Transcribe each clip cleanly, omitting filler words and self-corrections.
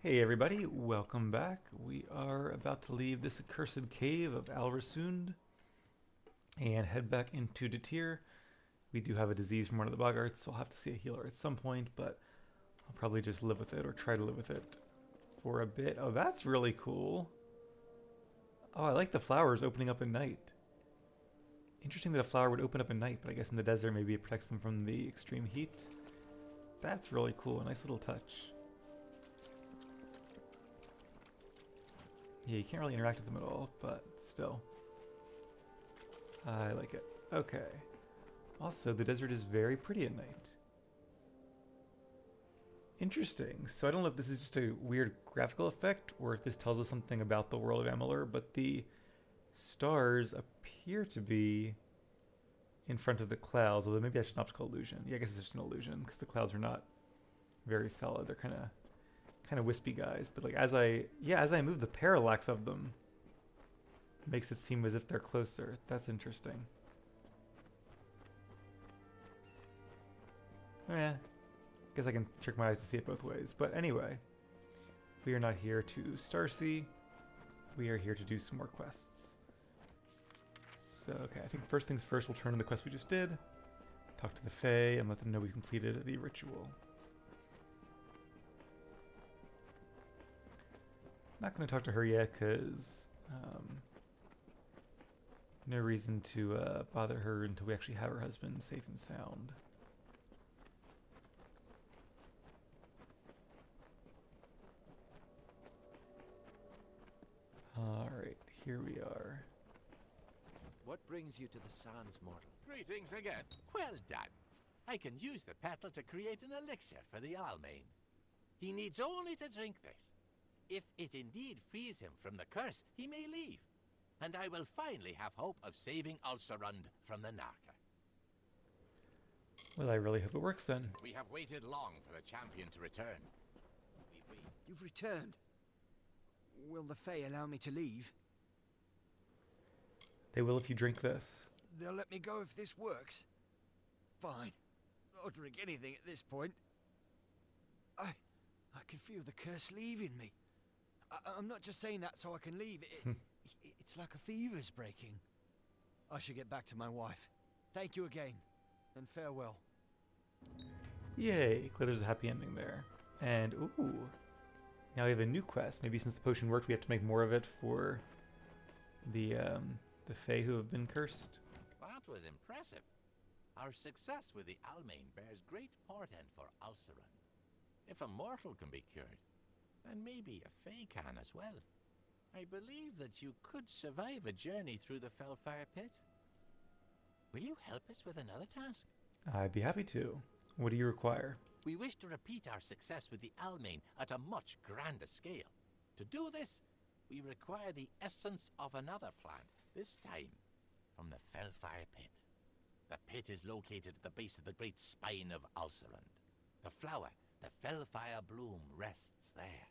Hey everybody, welcome back. We are about to leave this accursed cave of Alrasund and head back into Detir. We do have a disease from one of the boggarts, so I'll have to see a healer at some point, but I'll probably just live with it or try to live with it for a bit. Oh, that's really cool. Oh, I like the flowers opening up at night. Interesting that a flower would open up at night, but I guess in the desert maybe it protects them from the extreme heat. That's really cool, a nice little touch. Yeah, you can't really interact with them at all, but still. I like it. Okay. Also, the desert is very pretty at night. Interesting. So I don't know if this is just a weird graphical effect or if this tells us something about the world of Amalur, but the stars appear to be in front of the clouds, although maybe that's just an optical illusion. Yeah, I guess it's just an illusion because the clouds are not very solid. They're kind of wispy guys, but like as I move, the parallax of them makes it seem as if they're closer. That's interesting. Eh, guess I can trick my eyes to see it both ways. But anyway, we are not here to Starsea. We are here to do some more quests. So, okay, I think first things first, we'll turn in the quest we just did, talk to the Fae, and let them know we completed the ritual. Not going to talk to her yet, because no reason to bother her until we actually have her husband safe and sound. Alright, here we are. What brings you to the sands, mortal? Greetings again. Well done. I can use the petal to create an elixir for the Almain. He needs only to drink this. If it indeed frees him from the curse, he may leave, and I will finally have hope of saving Ulcerund from the Narca. Well, I really hope it works then. We have waited long for the champion to return. You've returned. Will the Fae allow me to leave? They will if you drink this. They'll let me go if this works. Fine. I'll drink anything at this point. I can feel the curse leaving me. I'm not just saying that so I can leave. It's like a fever's breaking. I should get back to my wife. Thank you again, and farewell. Yay, clear there's a happy ending there. And, ooh, now we have a new quest. Maybe since the potion worked, we have to make more of it for the Fae who have been cursed. That was impressive. Our success with the Almain bears great portent for Ulcerund. If a mortal can be cured, then maybe a Fae can as well. I believe that you could survive a journey through the Felfire pit. Will you help us with another task? I'd be happy to. What do you require? We wish to repeat our success with the Almain at a much grander scale. To do this, we require the essence of another plant, this time from the Felfire pit. The pit is located at the base of the great spine of Ulcerund. The flower, the Felfire bloom, rests there.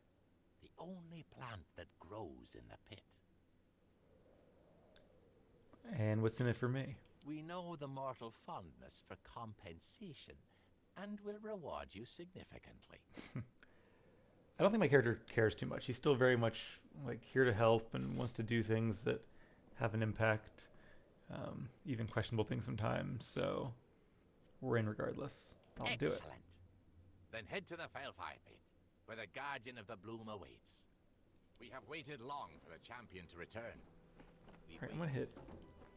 The only plant that grows in the pit. And what's in it for me? We know the mortal fondness for compensation, and will reward you significantly. I don't think my character cares too much. He's still very much like here to help and wants to do things that have an impact, even questionable things sometimes. So we're in regardless. I'll do it. Excellent. Then head to the Felfire pit, where the guardian of the bloom awaits. We have waited long for the champion to return. Alright, I'm gonna hit.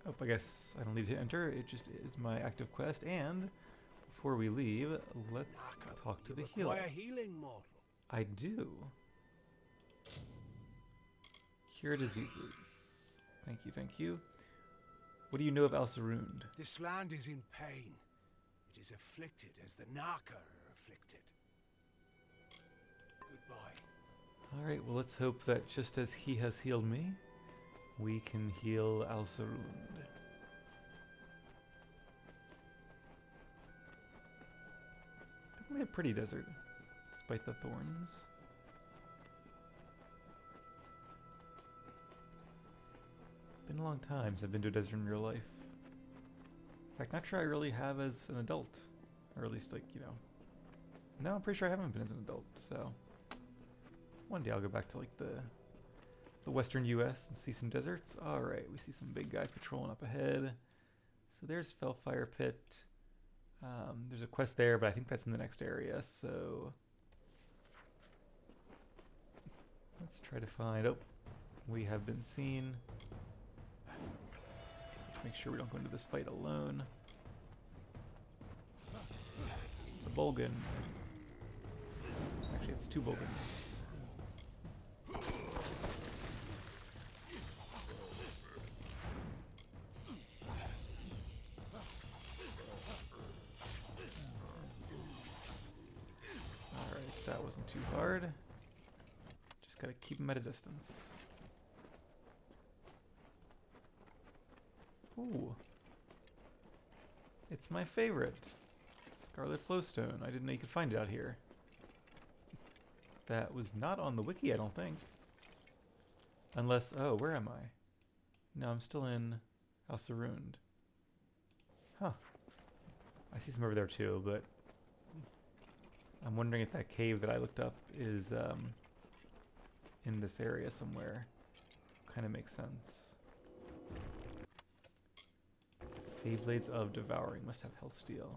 Oh, I guess I don't need to enter. It just is my active quest. And before we leave, let's talk to the healer. Require healing, mortal. I do. Cure diseases. Thank you, thank you. What do you know of Alcerund? This land is in pain. It is afflicted as the Narca are afflicted. Goodbye. Alright, well let's hope that just as he has healed me, we can heal Alcerund. Definitely a pretty desert, despite the thorns. Been a long time since I've been to a desert in real life. In fact, not sure I really have as an adult. Or at least, like, you know. No, I'm pretty sure I haven't been as an adult, so. One day I'll go back to like the western U.S. and see some deserts. All right, we see some big guys patrolling up ahead. So there's Felfire Pit. There's a quest there, but I think that's in the next area. So let's try to find. Oh, we have been seen. Let's make sure we don't go into this fight alone. It's a Bolgan. Actually, it's two Bolgan. Alright, that wasn't too hard. Just gotta keep him at a distance. Ooh. It's my favorite. Scarlet Flowstone. I didn't know you could find it out here. That was not on the wiki, I don't think. Unless, oh, where am I? No, I'm still in Alsarund. Huh. I see some over there too, but I'm wondering if that cave that I looked up is in this area somewhere. Kind of makes sense. Blades of Devouring must have health steal.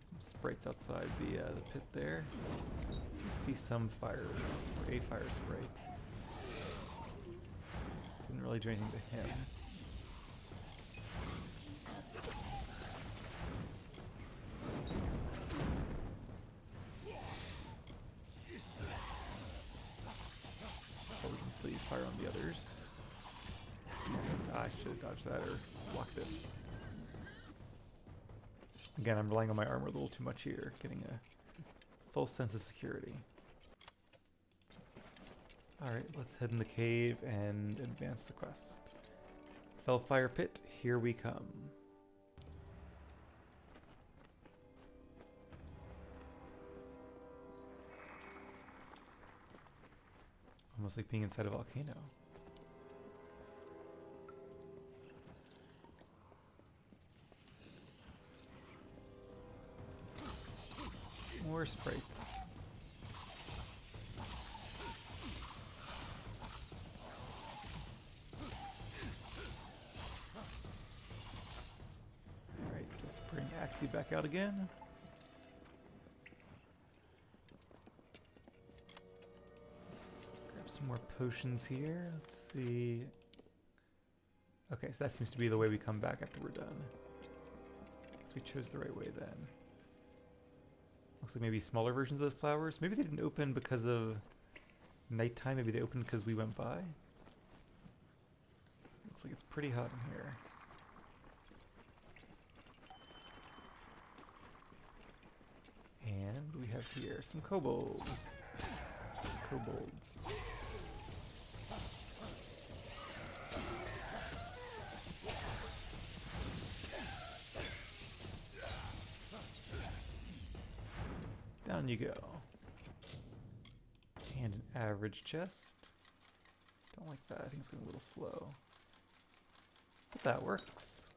Some sprites outside the pit there. You see some fire, or a fire sprite. Didn't really do anything to him. But we can still use fire on the others. I should have dodged that or blocked it. Again, I'm relying on my armor a little too much here, getting a full sense of security. Alright, let's head in the cave and advance the quest. Felfire Pit, here we come. Almost like being inside a volcano. More sprites. Alright, let's bring Axie back out again. Grab some more potions here. Let's see. Okay, so that seems to be the way we come back after we're done. Guess we chose the right way then. Looks like maybe smaller versions of those flowers. Maybe they didn't open because of nighttime. Maybe they opened because we went by. Looks like it's pretty hot in here. And we have here some kobolds. Down you go. And an average chest. Don't like that. I think it's going a little slow. But that works.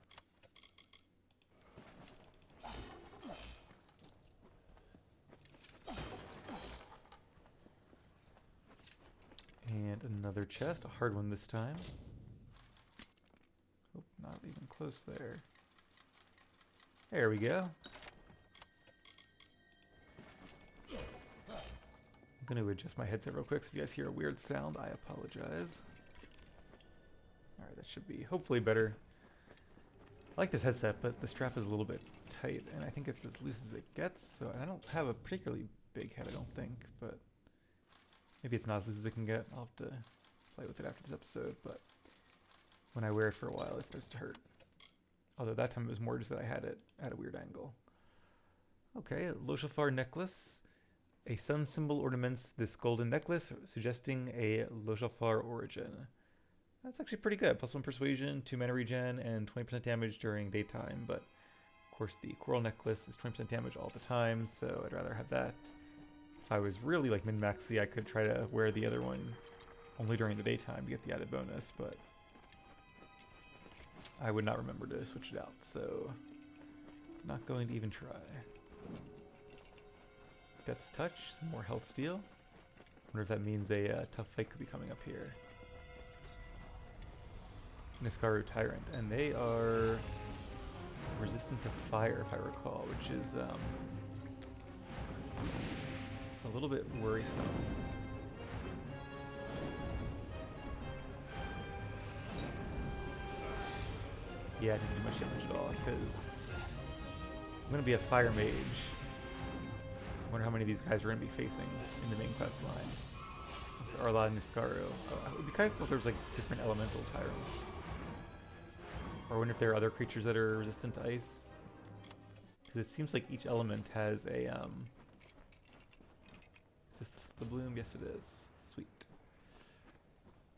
And another chest. A hard one this time. Oh, not even close there. There we go. I'm going to adjust my headset real quick so if you guys hear a weird sound, I apologize. Alright, that should be hopefully better. I like this headset, but the strap is a little bit tight, and I think it's as loose as it gets, so I don't have a particularly big head, I don't think, but maybe it's not as loose as it can get. I'll have to play with it after this episode, but when I wear it for a while, it starts to hurt. Although that time it was more just that I had it at a weird angle. Okay, a Loshafar necklace. A sun symbol ornaments this golden necklace, suggesting a Loshafar origin. That's actually pretty good. +1 persuasion, 2 mana regen, and 20% damage during daytime. But of course, the coral necklace is 20% damage all the time, so I'd rather have that. If I was really like min-maxy, I could try to wear the other one only during the daytime to get the added bonus, but I would not remember to switch it out, so not going to even try. Death's Touch, some more health steal. Wonder if that means a tough fight could be coming up here. Niskaru Tyrant, and they are resistant to fire, if I recall, which is a little bit worrisome. Yeah, I didn't do much damage at all, because I'm going to be a fire mage. I wonder how many of these guys we're going to be facing in the main quest line. Since there are a lot of Niskaru. It would be kind of cool if there was like different elemental tyrants. Or I wonder if there are other creatures that are resistant to ice. Because it seems like each element has a, is this the bloom? Yes it is. Sweet.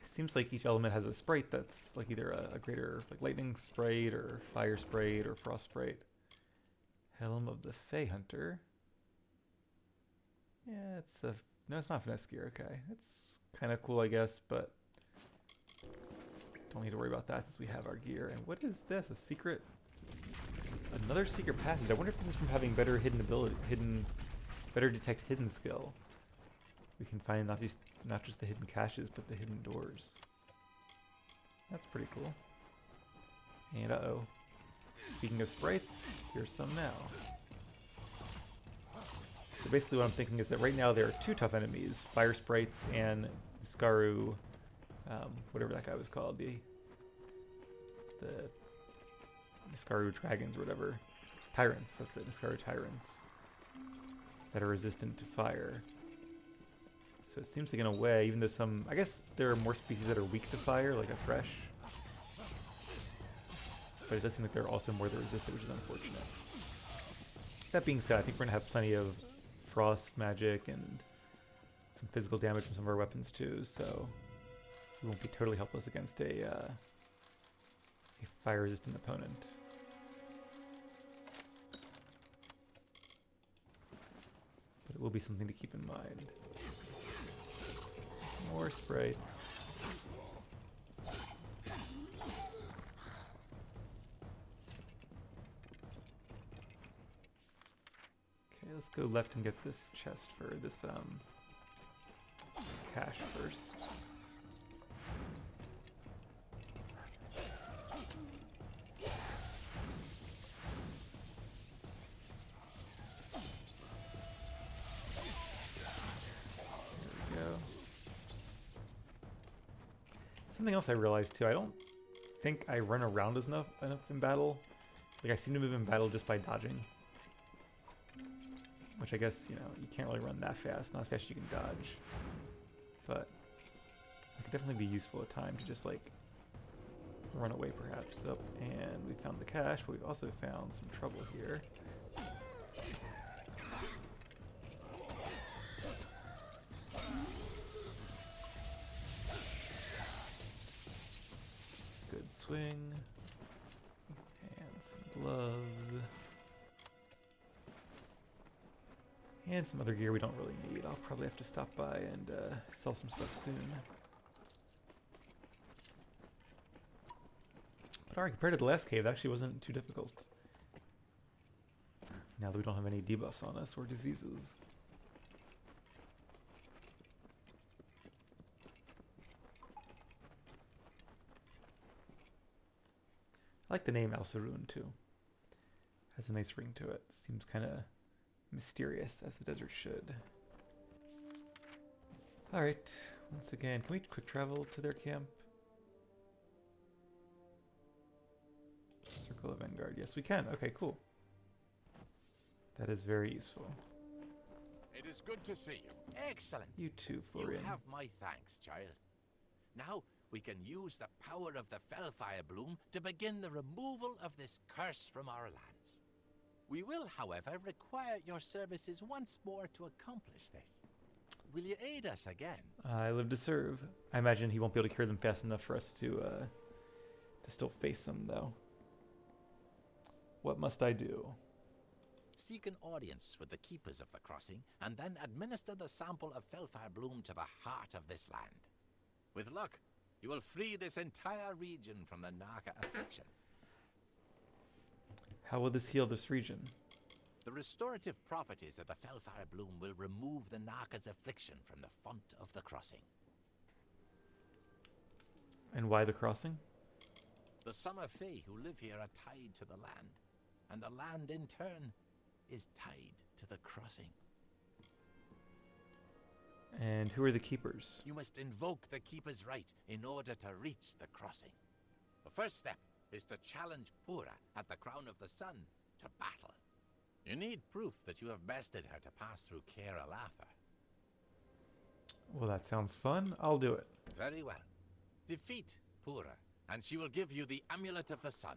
It seems like each element has a sprite that's like either a greater like lightning sprite or fire sprite or frost sprite. Helm of the Fey Hunter. Yeah, it's a... No, it's not finesse gear. Okay. It's kind of cool, I guess, but don't need to worry about that since we have our gear. And what is this? A secret... Another secret passage. I wonder if this is from having better hidden ability... Better detect hidden skill. We can find not just the hidden caches, but the hidden doors. That's pretty cool. And uh-oh. Speaking of sprites, here's some now. So basically what I'm thinking is that right now there are two tough enemies, fire sprites and Niskaru, whatever that guy was called, the Niskaru dragons or whatever. Tyrants, that's it, Niskaru tyrants. That are resistant to fire. So it seems like in a way, even though some, I guess there are more species that are weak to fire, like a thresh. But it does seem like there are also more that are resistant, which is unfortunate. That being said, I think we're going to have plenty of frost magic and some physical damage from some of our weapons too, so we won't be totally helpless against a fire-resistant opponent. But it will be something to keep in mind. More sprites. Okay, let's go left and get this chest for this cache first. Something else I realized too, I don't think I run around enough in battle. Like I seem to move in battle just by dodging. Which I guess, you know, you can't really run that fast, not as fast as you can dodge. But it could definitely be useful at times to just like run away perhaps. Oh, and we found the cache, but we've also found some trouble here. Swing and some gloves and some other gear we don't really need. I'll probably have to stop by and sell some stuff soon. But alright, compared to the last cave, it actually wasn't too difficult. Now that we don't have any debuffs on us or diseases. I like the name Al-Sarun too. Has a nice ring to it. Seems kind of mysterious, as the desert should. Alright, once again, can we quick travel to their camp? Circle of Vanguard. Yes, we can. Okay, cool. That is very useful. It is good to see you. Excellent. You too, Florian. You have my thanks, child. Now, we can use the power of the Felfire bloom to begin the removal of this curse from our lands. We will, however, require your services once more to accomplish this. Will you aid us again? I live to serve. I imagine he won't be able to cure them fast enough for us to still face them, though. What must I do? Seek an audience with the keepers of the crossing, and then administer the sample of Felfire bloom to the heart of this land. With luck, you will free this entire region from the Narca affliction. How will this heal this region? The restorative properties of the Felfire bloom will remove the Narka's affliction from the font of the crossing. And why the crossing? The summer fae who live here are tied to the land, and the land in turn is tied to the crossing. And who are the keepers? You must invoke the Keeper's right in order to reach the crossing. The first step is to challenge Pura at the Crown of the Sun to battle. You need proof that you have bested her to pass through Caer Alatha. Well, that sounds fun. I'll do it. Very well. Defeat Pura, and she will give you the Amulet of the Sun.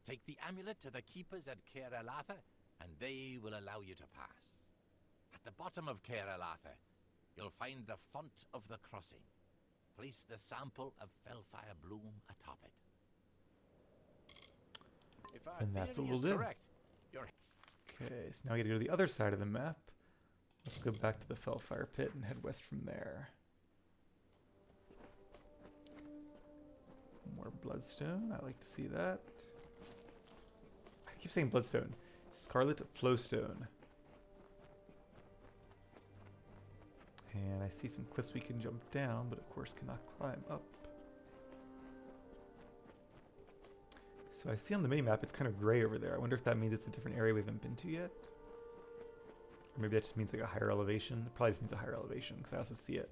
Take the amulet to the Keepers at Caer Alatha, and they will allow you to pass. At the bottom of Caer Alatha, you'll find the font of the crossing. Place the sample of Felfire bloom atop it. If our And that's theory what is we'll do. correct, you're Okay, so now we gotta go to the other side of the map. Let's go back to the Felfire pit and head west from there. More bloodstone. I like to see that. I keep saying bloodstone. Scarlet flowstone. And I see some cliffs we can jump down, but of course cannot climb up. So I see on the mini-map it's kind of gray over there. I wonder if that means it's a different area we haven't been to yet. Or maybe that just means like a higher elevation. It probably just means a higher elevation, because I also see it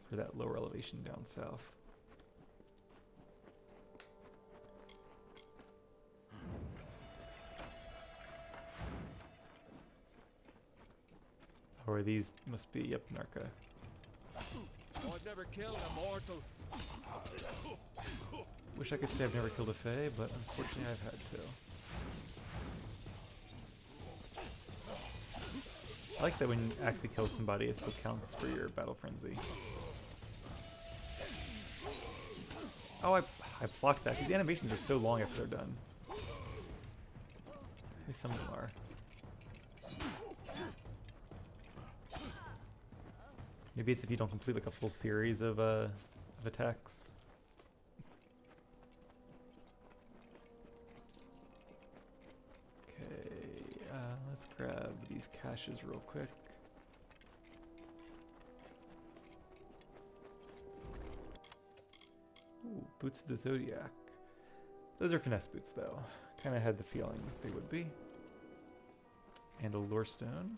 for that lower elevation down south. Or these must be, yep, Narka. I've never killed a mortal. Wish I could say I've never killed a Fae, but unfortunately I've had to. I like that when you actually kill somebody, it still counts for your battle frenzy. Oh, I blocked that. These animations are so long after they're done. At least some of them are. Maybe it's if you don't complete like a full series of attacks. Okay, let's grab these caches real quick. Ooh, Boots of the Zodiac. Those are finesse boots though. Kind of had the feeling they would be. And a lore stone.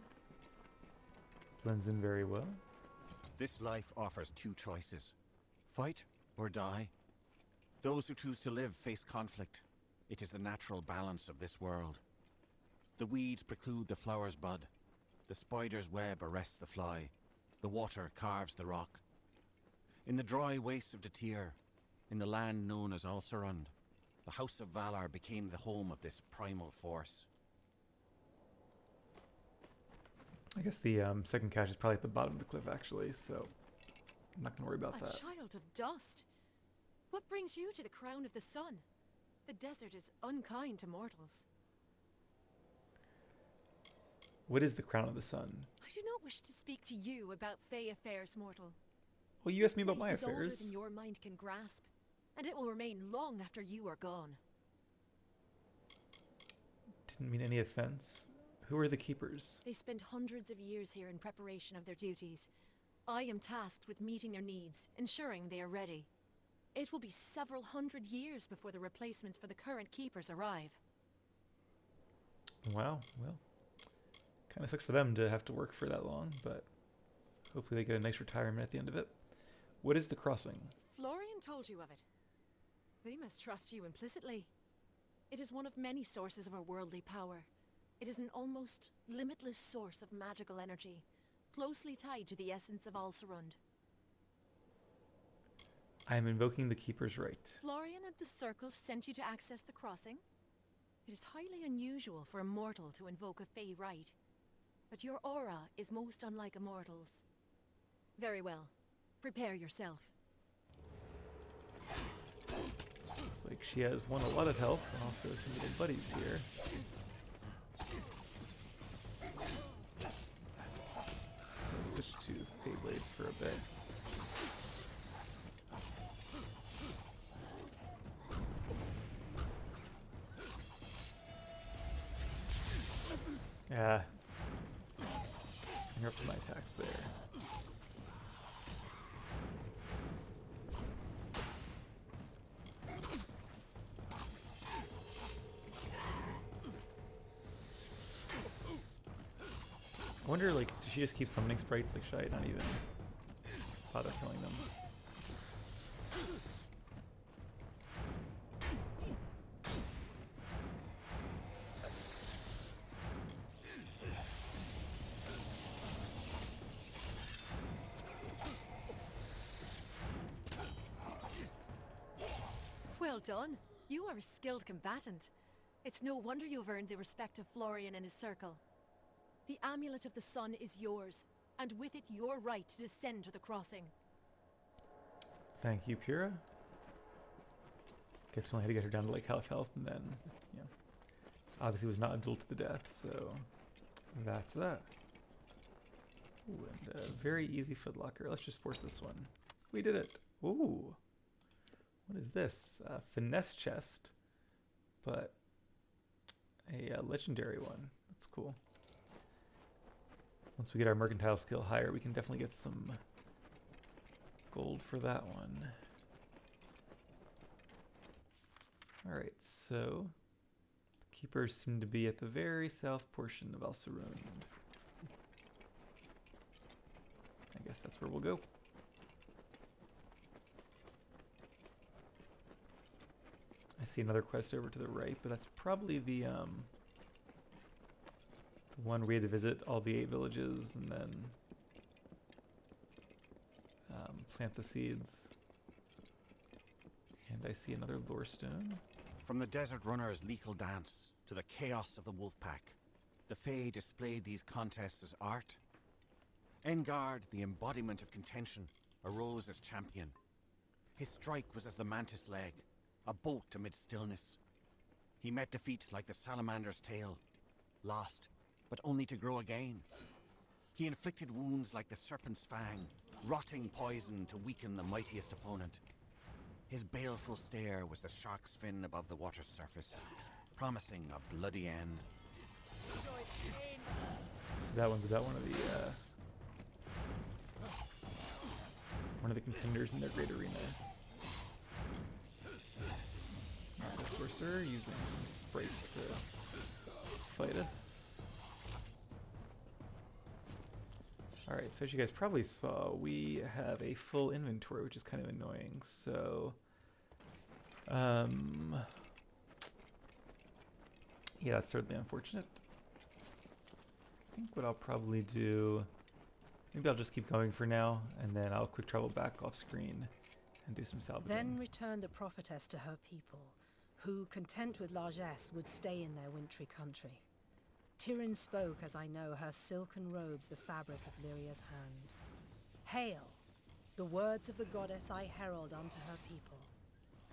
Blends in very well. This life offers two choices. Fight or die. Those who choose to live face conflict. It is the natural balance of this world. The weeds preclude the flower's bud. The spider's web arrests the fly. The water carves the rock. In the dry wastes of Detir, in the land known as Ulcerund, the House of Valar became the home of this primal force. I guess the second cache is probably at the bottom of the cliff, actually, so I'm not going to worry about A that. child of dust. What brings you to the crown of the sun? The desert is unkind to mortals. What is the crown of the sun? I do not wish to speak to you about Fey affairs, mortal. Well, you asked me about my Place is older affairs. than your mind can grasp, and it will remain long after you are gone. Didn't mean any offense. Who are the keepers? They spend hundreds of years here in preparation of their duties. I am tasked with meeting their needs, ensuring they are ready. It will be several hundred years before the replacements for the current keepers arrive. Wow, well, kind of sucks for them to have to work for that long, but hopefully they get a nice retirement at the end of it. What is the crossing? Florian told you of it. They must trust you implicitly. It is one of many sources of our worldly power. It is an almost limitless source of magical energy, closely tied to the essence of Ulcerund. I am invoking the keeper's right. Florian and the Circle sent you to access the crossing. It is highly unusual for a mortal to invoke a Fey right, but your aura is most unlike a mortal's. Very well. Prepare yourself. Looks like she has won a lot of health and also some little buddies here. Let's switch to Fey Blades for a bit. Yeah, artifacts there. I wonder, like, does she just keep summoning sprites? Like, should I not even bother killing them? Well done. You are a skilled combatant. It's no wonder you've earned the respect of Florian and his circle. The Amulet of the Sun is yours, and with it your right to descend to the crossing. Thank you, Pyrrha. Guess we only had to get her down to like half health, and then, yeah. Obviously was not a duel to the death, so that's that. Ooh, and a very easy footlocker. Let's just force this one. We did it. Ooh. What is this? Finesse chest, but a legendary one. That's cool. Once we get our mercantile skill higher, we can definitely get some gold for that one. Alright, so the keepers seem to be at the very south portion of Al-Sarun. I guess that's where we'll go. I see another quest over to the right, but that's probably the one where we had to visit all the 8 villages and then plant the seeds. And I see another lore stone. From the desert runner's lethal dance to the chaos of the wolf pack, the Fae displayed these contests as art. Engard, the embodiment of contention, arose as champion. His strike was as the mantis leg, a bolt amid stillness. He met defeat like the salamander's tail, lost, but only to grow again. He inflicted wounds like the serpent's fang, rotting poison to weaken the mightiest opponent. His baleful stare was the shark's fin above the water's surface, promising a bloody end. So that one's about one of the contenders in their great arena. The sorcerer using some sprites to fight us. Alright, so as you guys probably saw, we have a full inventory, which is kind of annoying. So, yeah, that's certainly unfortunate. I think what I'll probably do, maybe I'll just keep going for now, and then I'll quick travel back off screen and do some salvaging. Then returned the prophetess to her people, who, content with largesse, would stay in their wintry country. Tyrion spoke, as I know, her silken robes the fabric of Lyria's hand. Hail! The words of the goddess I herald unto her people.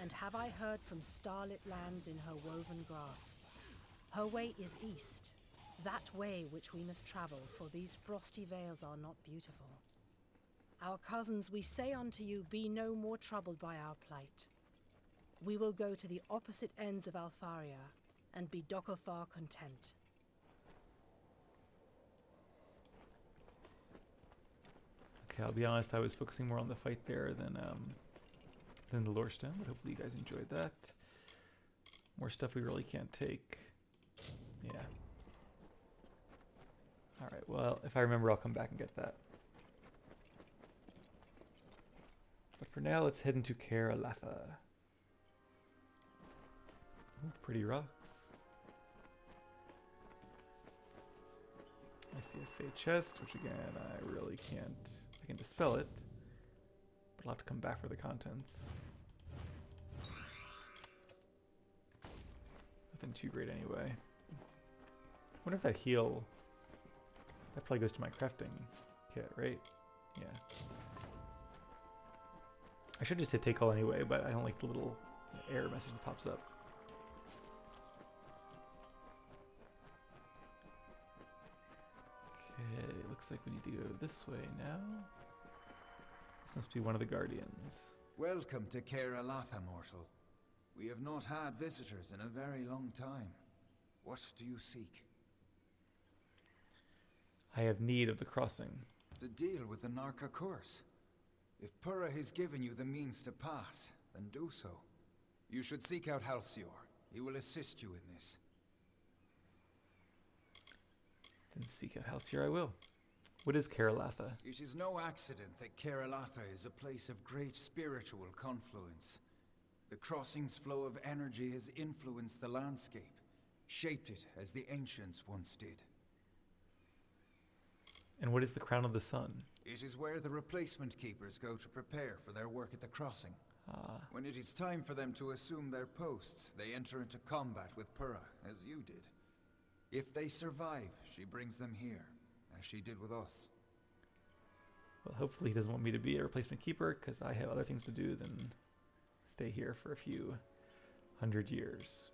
And have I heard from starlit lands in her woven grasp. Her way is east, that way which we must travel, for these frosty vales are not beautiful. Our cousins, we say unto you, be no more troubled by our plight. We will go to the opposite ends of Alfaria, and be Dokkalfar content. Okay, I'll be honest, I was focusing more on the fight there than the lore stone, but hopefully you guys enjoyed that. More stuff we really can't take. Yeah. Alright, well, if I remember, I'll come back and get that. But for now, let's head into Caer Alatha. Ooh, pretty rocks. I see a fade chest, which again, I really can't... I can dispel it, but I'll have to come back for the contents. Nothing too great anyway. I wonder if that heal... That probably goes to my crafting kit, right? Yeah. I should just hit take all anyway, but I don't like the little error message that pops up. Okay, looks like we need to go this way now. This must be one of the guardians. Welcome to Caer Alatha, mortal. We have not had visitors in a very long time. What do you seek? I have need of the crossing. To deal with the Narca curse. If Purra has given you the means to pass, then do so. You should seek out Halcyon. He will assist you in this. Then seek out Halcyon I will. What is Karalatha? It is no accident that Karalatha is a place of great spiritual confluence. The crossing's flow of energy has influenced the landscape, shaped it as the ancients once did. And what is the Crown of the Sun? It is where the replacement keepers go to prepare for their work at the crossing. When it is time for them to assume their posts, they enter into combat with Purra, as you did. If they survive, she brings them here, as she did with us. Well, hopefully he doesn't want me to be a replacement keeper, because I have other things to do than stay here for a few hundred years.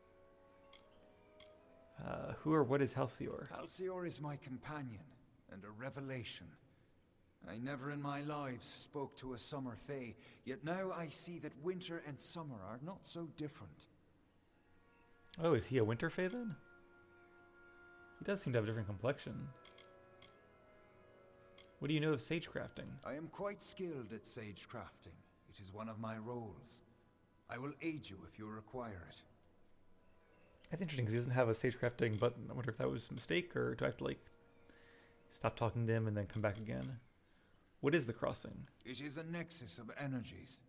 Who or what is Halcyon? Halcyon is my companion, and a revelation. I never in my lives spoke to a summer fae, yet now I see that winter and summer are not so different. Oh, is he a winter fae then? He does seem to have a different complexion. What do you know of sage crafting? I am quite skilled at sage crafting. It is one of my roles. I will aid you if you require it. That's interesting because he doesn't have a sage crafting button. I wonder if that was a mistake, or do I have to like stop talking to him and then come back again? What is the crossing? It is a nexus of energies.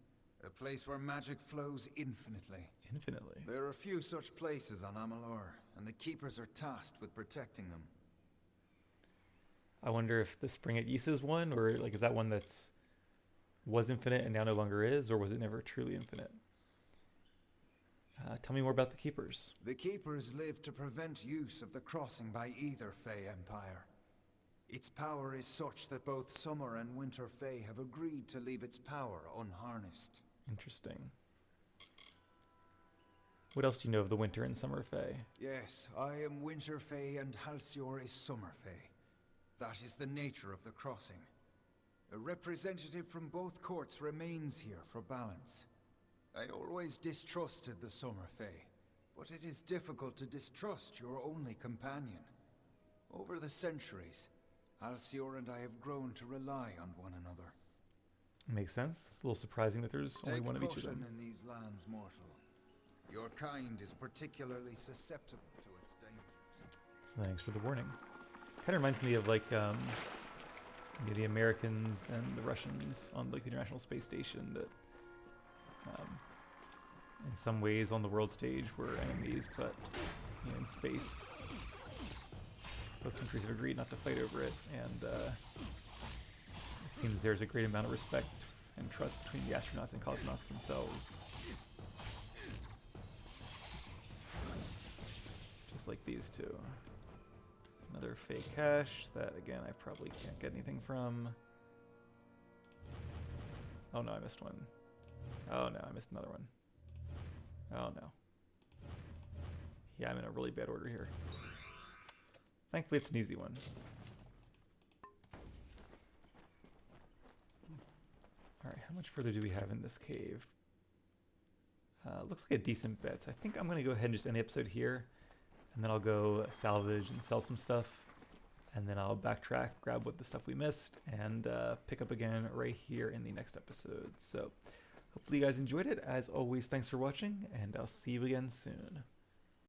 A place where magic flows infinitely. Infinitely? There are a few such places on Amalur, and the keepers are tasked with protecting them. I wonder if the Spring at Ys is one, or like is that one that's was infinite and now no longer is, or was it never truly infinite? Tell me more about the keepers. The keepers live to prevent use of the crossing by either Fae Empire. Its power is such that both Summer and Winter Fae have agreed to leave its power unharnessed. Interesting. What else do you know of the Winter and Summer Fae? Yes, I am Winter Fae and Halcyon is Summer Fae. That is the nature of the crossing. A representative from both courts remains here for balance. I always distrusted the Summer Fae, but it is difficult to distrust your only companion. Over the centuries, Halcyon and I have grown to rely on one another. Makes sense. It's a little surprising that there's only one of each of Take them. caution in these lands, mortal. Your kind is particularly susceptible to its dangers. Thanks for the warning. Kind of reminds me of like the Americans and the Russians on like the International Space Station that in some ways on the world stage were enemies, but you know, in space both countries have agreed not to fight over it, and it seems there's a great amount of respect and trust between the astronauts and cosmonauts themselves. Just like these two. Another fake cache that, again, I probably can't get anything from. Oh no, I missed one. Oh no, I missed another one. Oh no. Yeah, I'm in a really bad order here. Thankfully, it's an easy one. Alright, how much further do we have in this cave? Looks like a decent bit. I think I'm going to go ahead and just end the episode here. And then I'll go salvage and sell some stuff. And then I'll backtrack, grab what the stuff we missed, and pick up again right here in the next episode. So hopefully you guys enjoyed it. As always, thanks for watching, and I'll see you again soon.